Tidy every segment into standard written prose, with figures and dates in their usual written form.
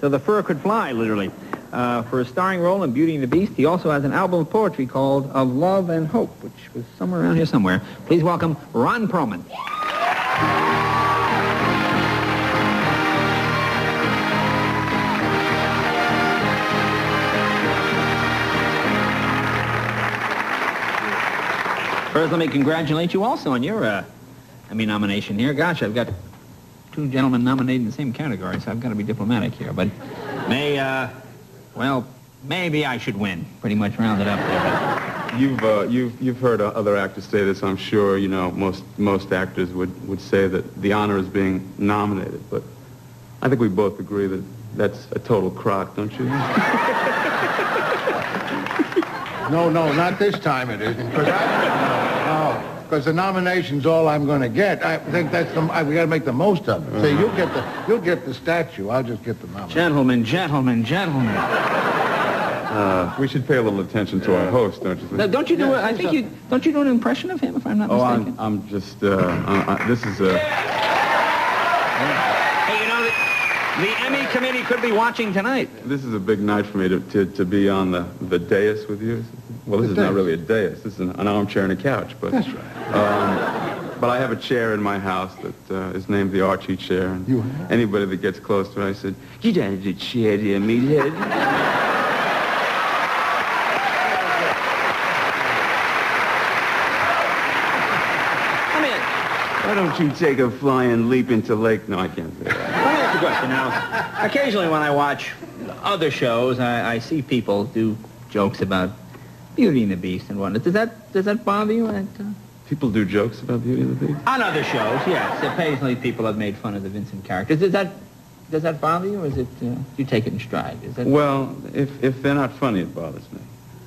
So the fur could fly, literally. For a starring role in Beauty and the Beast, he also has an album of poetry called Of Love and Hope, which was somewhere around here somewhere. Please welcome Ron Perlman. First, let me congratulate you also on your nomination here. Gosh, I've got two gentlemen nominated in the same category, so I've got to be diplomatic here. But well, maybe I should win. Pretty much rounded up there. You've heard other actors say this, I'm sure. You know, most actors would say that the honor is being nominated, but I think we both agree that that's a total crock, don't you? No, not this time it isn't. Because the nomination's all I'm going to get. I think we got to make the most of it. So you'll get the statue. I'll just get the nomination. Gentlemen. We should pay a little attention to our host, don't you think? Now, don't you do it? Don't you do an impression of him, if I'm not mistaken? I'm just. This is a. Hey, you know, the Emmy committee could be watching tonight. This is a big night for me to be on the dais with you. Well, this is not really a dais. This is an armchair and a couch, but that's right. But I have a chair in my house that is named the Archie chair. And anybody that gets close to it, I said, "Get out of the chair, dear meathead." Why don't you take a flying leap into Lake? No, I can't say that. Let me ask you a question. Now, occasionally when I watch other shows, I see people do jokes about Beauty and the Beast and whatnot. Does that bother you? People do jokes about Beauty and the Beast? On other shows, yes. Occasionally people have made fun of the Vincent characters. Does that bother you, or is it you take it in stride? Well, if they're not funny, it bothers me.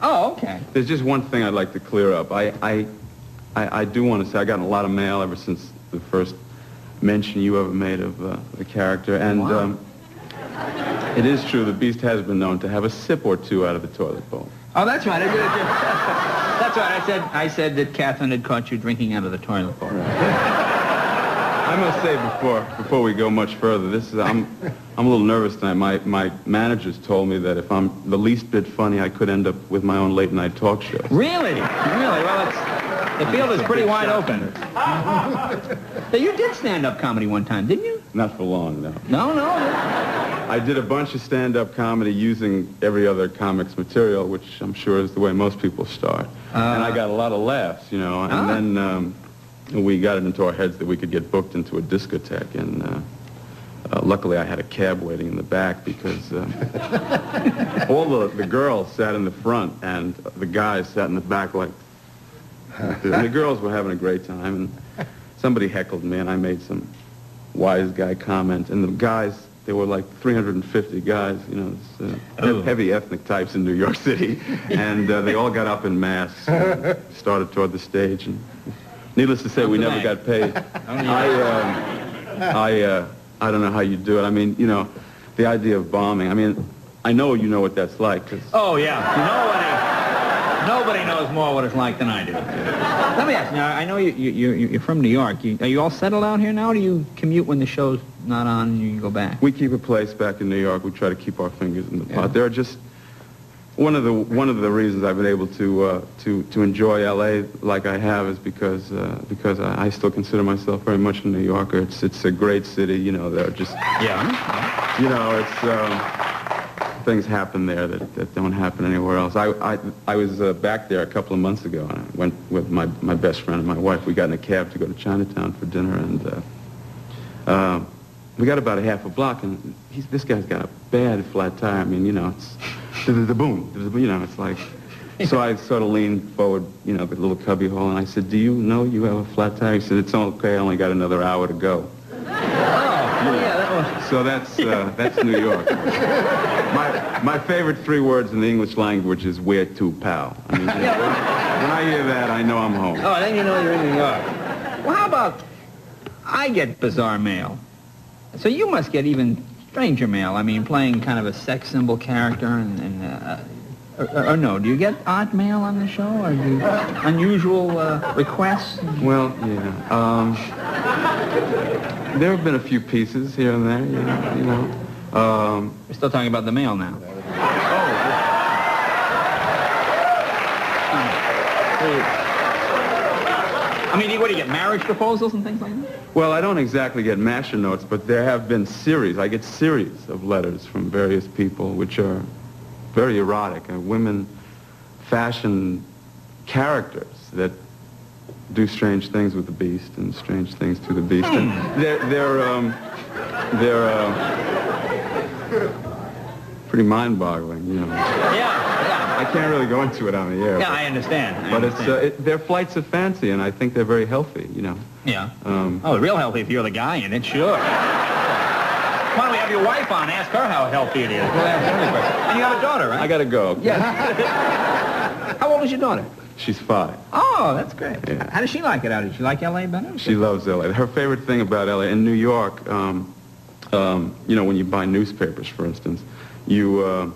Oh, okay. There's just one thing I'd like to clear up. I do want to say I've gotten a lot of mail ever since the first mention you ever made of the character, and wow. It is true the Beast has been known to have a sip or two out of the toilet bowl. Oh, that's right. That's right. I said that Catherine had caught you drinking out of the toilet bowl. I must say before we go much further, I'm a little nervous tonight. My managers told me that if I'm the least bit funny, I could end up with my own late night talk show. Really? Well, the field is pretty wide open. So you did stand-up comedy one time, didn't you? Not for long, no. No. I did a bunch of stand-up comedy using every other comic's material, which I'm sure is the way most people start. And I got a lot of laughs, you know. And then we got it into our heads that we could get booked into a discotheque. And luckily I had a cab waiting in the back because all the girls sat in the front and the guys sat in the back like... And the girls were having a great time. And somebody heckled me, and I made some wise guy comment. And the guys... There were like 350 guys, you know, heavy ethnic types in New York City, and they all got up in masks and started toward the stage. And needless to say, we never got paid. I don't know how you do it. I mean, you know, the idea of bombing. I mean, I know you know what that's like. Oh yeah, nobody knows more what it's like than I do. Let me ask you. Now, I know you're from New York. Are you all settled out here now, or do you commute when the show's not on and you go back? We keep a place back in New York. We try to keep our fingers in the pot. There are just one of the reasons I've been able to enjoy L.A. like I have is because I still consider myself very much a New Yorker. It's a great city. You know, there are just you know, it's things happen there that don't happen anywhere else. I was back there a couple of months ago, and I went with my best friend and my wife. We got in a cab to go to Chinatown for dinner, and we got about a half a block, and this guy's got a bad flat tire. I mean, you know, it's the boom, you know, it's like. So I sort of leaned forward, you know, the little cubby hole, and I said, "Do you know you have a flat tire?" He said, "It's okay. I only got another hour to go." So that's New York. My favorite 3 words in the English language is "where to, pal." I mean, when I hear that, I know I'm home. Oh, then you know you're in New York. Well, how about I get bizarre mail? So you must get even stranger mail. I mean, playing kind of a sex symbol character, or no? Do you get odd mail on the show, or do you, unusual requests? Well, yeah. There have been a few pieces here and there, you know. We're still talking about the mail now. I mean, what do you get, marriage proposals and things like that? Well, I don't exactly get masher notes, but there have been series. I get series of letters from various people, which are very erotic, and women fashion characters that do strange things with the beast and strange things to the beast. And they're pretty mind-boggling, you know. Yeah. I can't really go into it on the air. Yeah, I understand. But they're flights of fancy, and I think they're very healthy, you know. Yeah. Real healthy if you're the guy in it, sure. Why don't we have your wife on? Ask her how healthy it is. And you have a daughter, right? I gotta go. Yeah. How old is your daughter? She's 5. Oh, that's great. Yeah. How does she like it out here? Does she like L.A. better? She loves L.A. Her favorite thing about L.A. in New York, you know, when you buy newspapers, for instance, you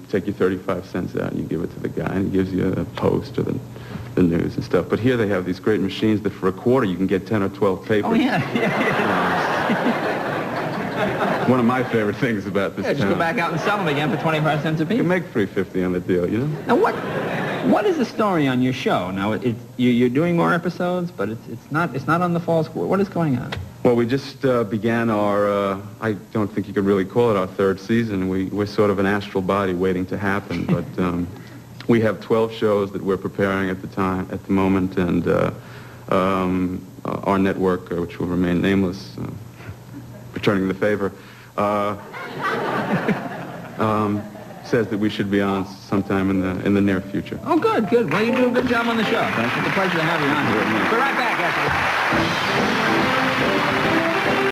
take your 35 cents out and you give it to the guy, and he gives you a post or the news and stuff. But here they have these great machines that for a quarter you can get 10 or 12 papers. Oh, yeah. One of my favorite things about this Yeah, just town. go back out and sell them again for 25 cents a piece. You can make $3.50 on the deal, you know? Now, what is the story on your show? Now, you're doing more episodes, but it's not on the fall school. What is going on? Well, we just began our, I don't think you could really call it our 3rd season. We're sort of an astral body waiting to happen, but we have 12 shows that we're preparing at the moment, and our network, which will remain nameless, returning the favor, says that we should be on sometime in the near future. Oh, good. Well, you do a good job on the show. It's a pleasure to have you on here. We'll be right back after this.